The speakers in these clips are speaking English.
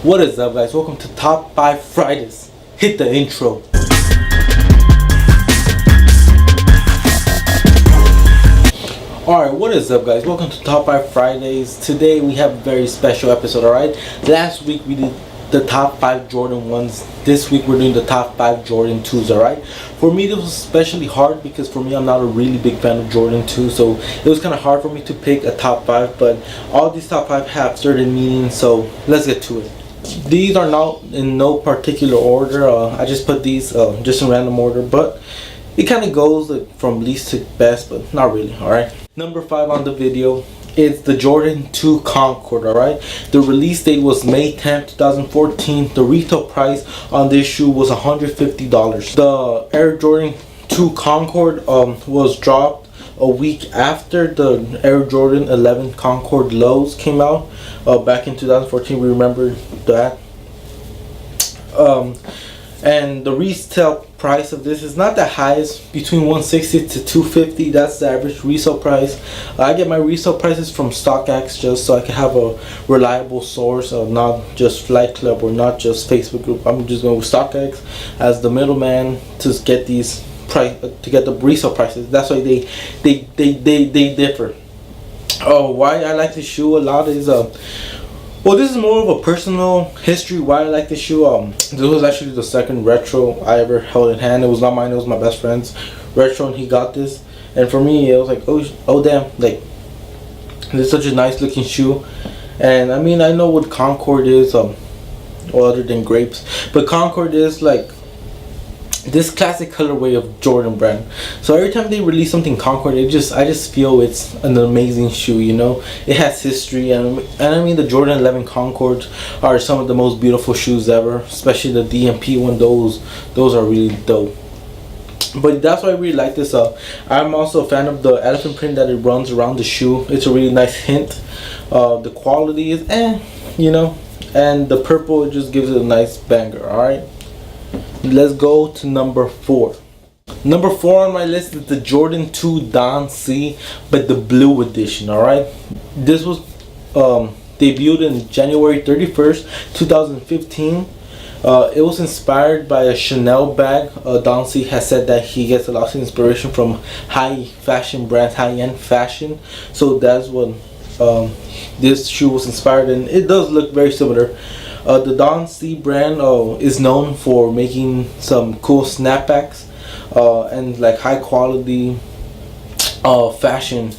What is up, guys? Welcome to Top 5 Fridays. Hit the intro. Alright, what is up, guys? Welcome to Top 5 Fridays. Today we have a very special episode, alright? Last week we did the top 5 Jordan 1s. This week we're doing the top 5 Jordan 2s, alright? For me, this was especially hard because for me, I'm not a really big fan of Jordan 2, so it was kind of hard for me to pick a top 5, but all these top 5 have certain meanings, so let's get to it. These are not in no particular order. I just put these just in random order, but it kind of goes from least to best, but not really, alright? Number 5 on the video is the Jordan 2 Concorde, alright? The release date was May 10th, 2014. The retail price on this shoe was $150. The Air Jordan 2 Concorde was dropped a week after the Air Jordan 11 Concorde lows came out back in 2014. We remember that. And the retail price of this is not the highest, between 160 to 250. That's the average resale price. I get my resale prices from StockX just so I can have a reliable source, not just Flight Club or not just Facebook group. I'm just going with StockX as the middleman to get these to get the resale prices. That's why they differ. Why I like this shoe a lot is well, this is more of a personal history why I like this shoe. This was actually the second retro I ever held in hand. It was not mine, it was my best friend's retro, and he got this. And for me, it was like, oh damn, like, this is such a nice looking shoe. And I mean, I know what Concorde is, well, other than grapes, but Concorde is like this classic colorway of Jordan brand. So every time they release something Concorde, I just feel it's an amazing shoe, you know. It has history, and I mean, the Jordan 11 Concords are some of the most beautiful shoes ever, especially the DMP one. Those are really dope. But that's why I really like this. I'm also a fan of the elephant print that it runs around the shoe. It's a really nice hint. The quality is you know, and the purple, it just gives it a nice banger. Alright, let's go to number 4. Number 4 on my list is the Jordan 2 Dancy, but the blue edition. Alright, this was debuted in January 31st, 2015. It was inspired by a Chanel bag. Dancy has said that he gets a lot of inspiration from high fashion brands, high-end fashion. So that's what this shoe was inspired in. It does look very similar. The Dancy brand is known for making some cool snapbacks and like high quality fashion.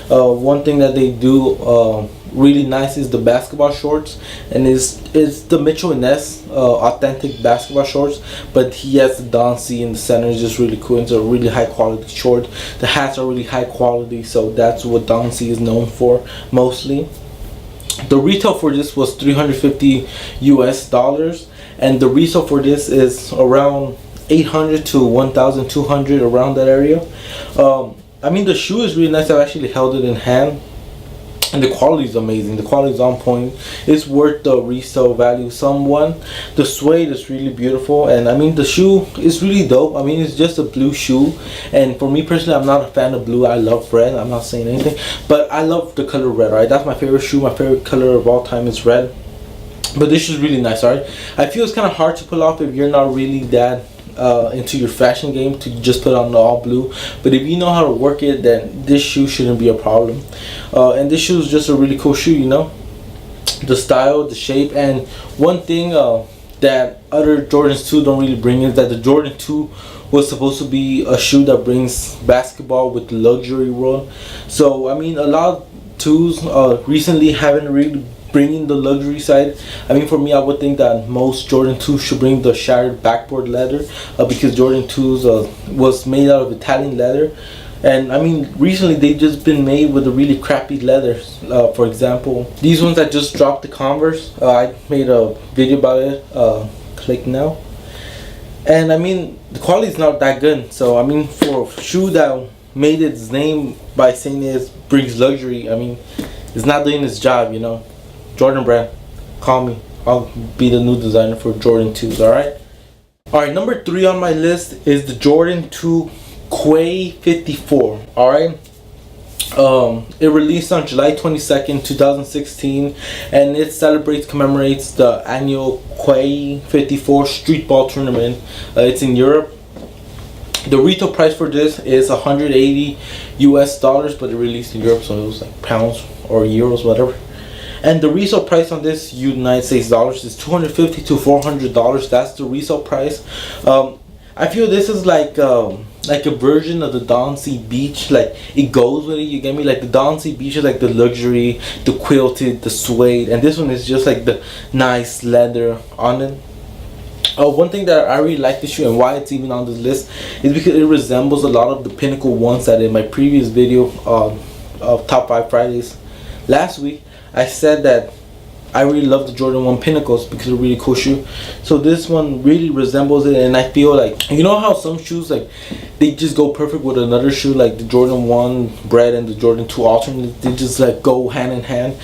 One thing that they do really nice is the basketball shorts, and it's the Mitchell & Ness authentic basketball shorts, but he has the Dancy in the center. It's just really cool. It's a really high quality short. The hats are really high quality, so that's what Dancy is known for mostly. The retail for this was $350 US, and the resale for this is around $800 to $1,200, around that area. I mean, the shoe is really nice. I've actually held it in hand, and the quality is amazing. The quality is on point. It's worth the resale value somewhat. The suede is really beautiful, and I mean, the shoe is really dope. I mean, it's just a blue shoe, and for me personally, I'm not a fan of blue. I love red. I'm not saying anything, but I love the color red. Right, that's my favorite shoe. My favorite color of all time is red. But this shoe is really nice. Alright, I feel it's kind of hard to pull off if you're not really that into your fashion game to just put on the all blue, but if you know how to work it, then this shoe shouldn't be a problem. And this shoe is just a really cool shoe, you know, the style, the shape. And one thing that other Jordans 2 don't really bring is that the Jordan 2 was supposed to be a shoe that brings basketball with the luxury world. So I mean, a lot of 2s recently haven't really bringing the luxury side. I mean, for me, I would think that most Jordan 2s should bring the shattered backboard leather, because Jordan 2s was made out of Italian leather. And I mean, recently they've just been made with a really crappy leathers. For example, these ones that just dropped, the Converse, I made a video about it, click now. And I mean, the quality is not that good. So I mean, for a shoe that made its name by saying it brings luxury, I mean, it's not doing its job, you know. Jordan brand, call me. I'll be the new designer for Jordan 2s. Alright, number 3 on my list is the Jordan 2 Quay 54. Alright, It released on July 22nd, 2016, and it commemorates the annual Quay 54 Street Ball Tournament. It's in Europe. The retail price for this is 180 US dollars, but it released in Europe, so it was like pounds or euros, whatever. And the resale price on this United States dollars is $250 to $400. That's the resale price. I feel this is like a version of the Dancy Beach. Like, it goes with it, you get me? Like, the Dancy Beach is like the luxury, the quilted, the suede, and this one is just like the nice leather on it. One thing that I really like this shoe and why it's even on this list is because it resembles a lot of the pinnacle ones that in my previous video of Top 5 Fridays last week, I said that I really love the Jordan 1 Pinnacles because they're a really cool shoe. So this one really resembles it, and I feel like, you know how some shoes, like, they just go perfect with another shoe, like the Jordan 1 Bread and the Jordan 2 Alternate, they just like go hand in hand,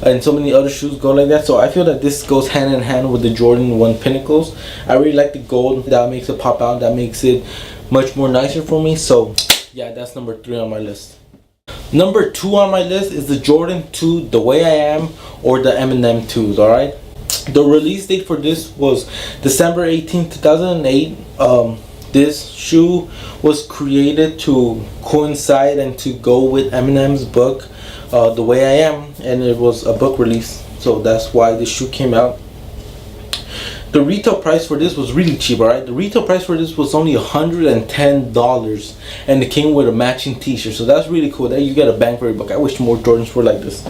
and so many other shoes go like that. So I feel that this goes hand in hand with the Jordan 1 Pinnacles. I really like the gold, that makes it pop out, that makes it much more nicer for me. So yeah, that's number 3 on my list. Number 2 on my list is the Jordan 2 The Way I Am, or the Eminem 2's, alright? The release date for this was December 18, 2008. This shoe was created to coincide and to go with Eminem's book, The Way I Am, and it was a book release, so that's why this shoe came out. The retail price for this was really cheap, alright? The retail price for this was only $110, and it came with a matching t-shirt, so that's really cool. There you get a bang for your buck. I wish more Jordans were like this.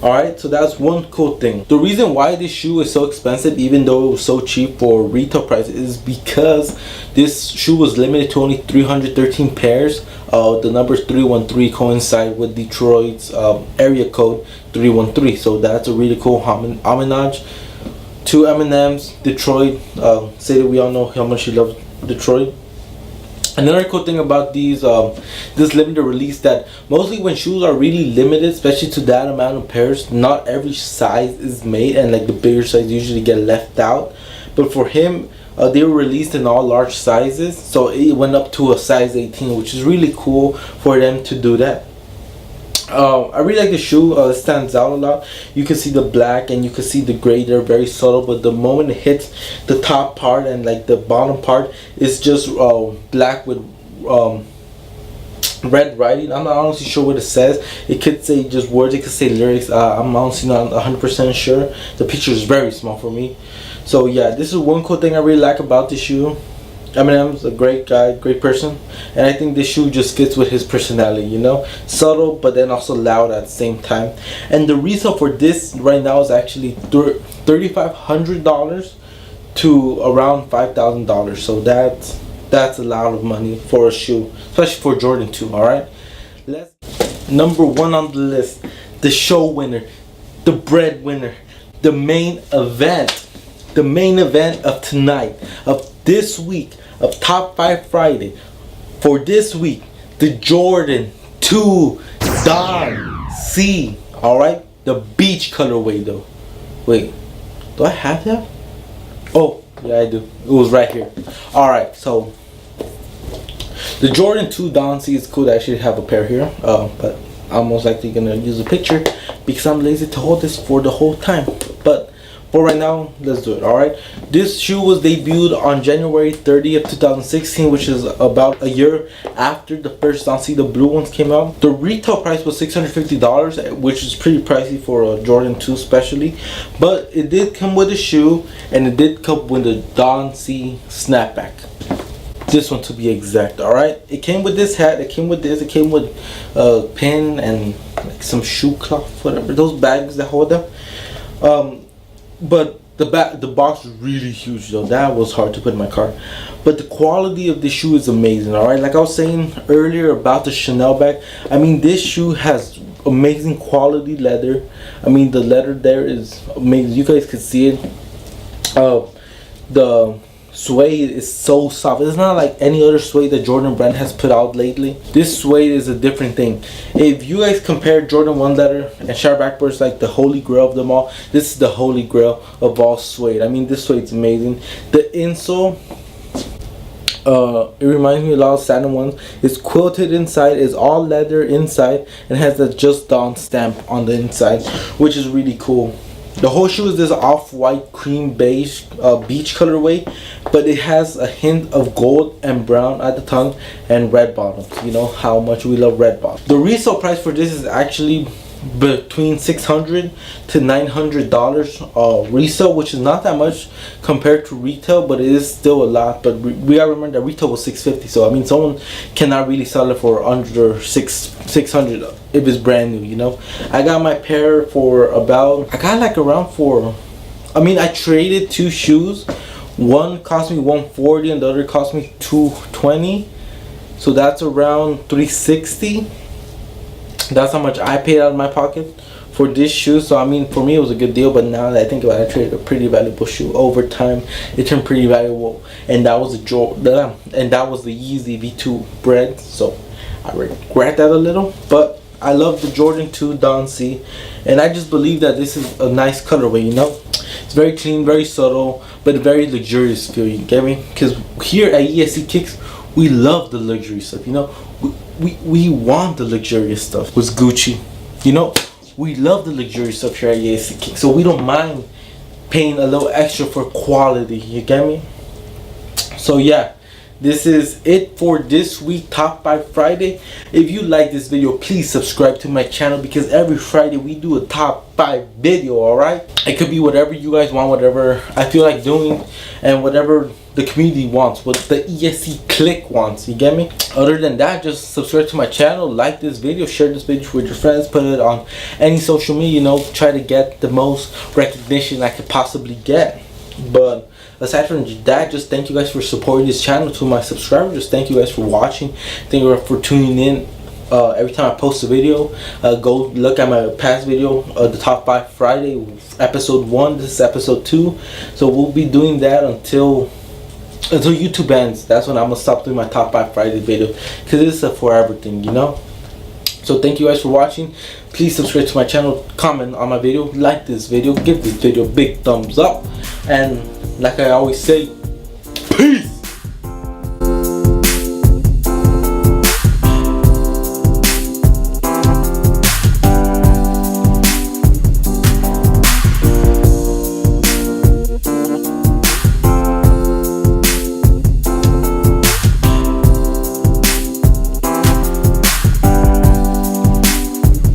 Alright, so that's one cool thing. The reason why this shoe is so expensive, even though it was so cheap for retail price, is because this shoe was limited to only 313 pairs. The number 313 coincide with Detroit's area code 313, so that's a really cool homage to Eminem's Detroit. Say that we all know how much he loves Detroit. Another cool thing about these this limited release, that mostly when shoes are really limited, especially to that amount of pairs, not every size is made, and like the bigger size usually get left out. But for him, they were released in all large sizes, so it went up to a size 18, which is really cool for them to do that. I really like the shoe. It stands out a lot. You can see the black and you can see the gray. They're very subtle, but the moment it hits the top part and like the bottom part, it's just black with red writing. I'm not honestly sure what it says. It could say just words, it could say lyrics. I'm honestly not 100% sure. The picture is very small for me. So yeah, this is one cool thing I really like about the shoe. Eminem's a great guy, great person, and I think this shoe just fits with his personality, you know? Subtle, but then also loud at the same time. And the retail for this right now is actually $3,500 to around $5,000. So that's a lot of money for a shoe, especially for Jordan 2, alright? Number 1 on the list, the show winner, the breadwinner, the main event of tonight, of this week, of Top 5 Friday. For this week, the Jordan 2 Dancy. Alright? The beach colorway though. Wait, do I have that? Oh, yeah, I do. It was right here. Alright, so the Jordan 2 Dancy is cool. I actually have a pair here. But I'm most likely gonna use a picture because I'm lazy to hold this for the whole time. But for right now, let's do it. Alright, this shoe was debuted on January 30th, 2016, which is about a year after the first Dancy, the blue ones, came out. The retail price was $650, which is pretty pricey for a Jordan 2 especially, but it did come with a shoe, and it did come with a Dancy snapback, this one to be exact. Alright, it came with this hat, it came with this, it came with a pin and like some shoe cloth, whatever, those bags that hold them. But the box was really huge though. That was hard to put in my car. But the quality of this shoe is amazing, alright? Like I was saying earlier about the Chanel bag, I mean, this shoe has amazing quality leather. I mean, the leather there is amazing. You guys can see it. The suede is so soft. It's not like any other suede that Jordan brand has put out lately. This suede is a different thing. If you guys compare Jordan 1 leather and Sharp Backboards, like the holy grail of them all, this is the holy grail of all suede. I mean, this suede's amazing. The insole It reminds me a lot of Saturn ones. It's quilted inside, it's all leather inside, and has the Just Dawn stamp on the inside, which is really cool. The whole shoe is this off-white cream beige beach colorway, but it has a hint of gold and brown at the tongue and red bottoms. You know how much we love red bottoms. The resale price for this is actually between $600 to $900 resale, which is not that much compared to retail, but it is still a lot. But we gotta remember that retail was $650, so I mean someone cannot really sell it for under $600 if it's brand new. You know, I got my pair for about, I got like around for, I mean I traded two shoes. One cost me $140 and the other cost me $220, so that's around $360. That's how much I paid out of my pocket for this shoe. So I mean, for me it was a good deal, but now that I think about it, I traded a pretty valuable shoe. Over time it turned pretty valuable, and that was the Yeezy V2 bread, so I regret that a little. But I love the Jordan 2 Dancy, and I just believe that this is a nice colorway. You know, it's very clean, very subtle, but very luxurious feel. You get me? Because here at ESC Kicks, we love the luxury stuff. You know, we want the luxurious stuff with Gucci. You know, we love the luxurious stuff here at ESC Kicks, so we don't mind paying a little extra for quality. You get me? So yeah, this is it for this week Top 5 Friday. If you like this video, please subscribe to my channel, because every Friday we do a top 5 video. Alright, it could be whatever you guys want, whatever I feel like doing, and whatever the community wants, what the ESC clique wants. You get me? Other than that, just subscribe to my channel, like this video, share this video with your friends, put it on any social media. You know, try to get the most recognition I could possibly get. But aside from that, just thank you guys for supporting this channel. To my subscribers, just thank you guys for watching. Thank you for tuning in. Every time I post a video, go look at my past video, the Top 5 Friday, episode 1. This is episode 2. So we'll be doing that until YouTube ends. That's when I'm gonna stop doing my Top 5 Friday video, because it's a forever thing, you know. So thank you guys for watching. Please subscribe to my channel, comment on my video, like this video, give this video a big thumbs up, and like I always say, peace.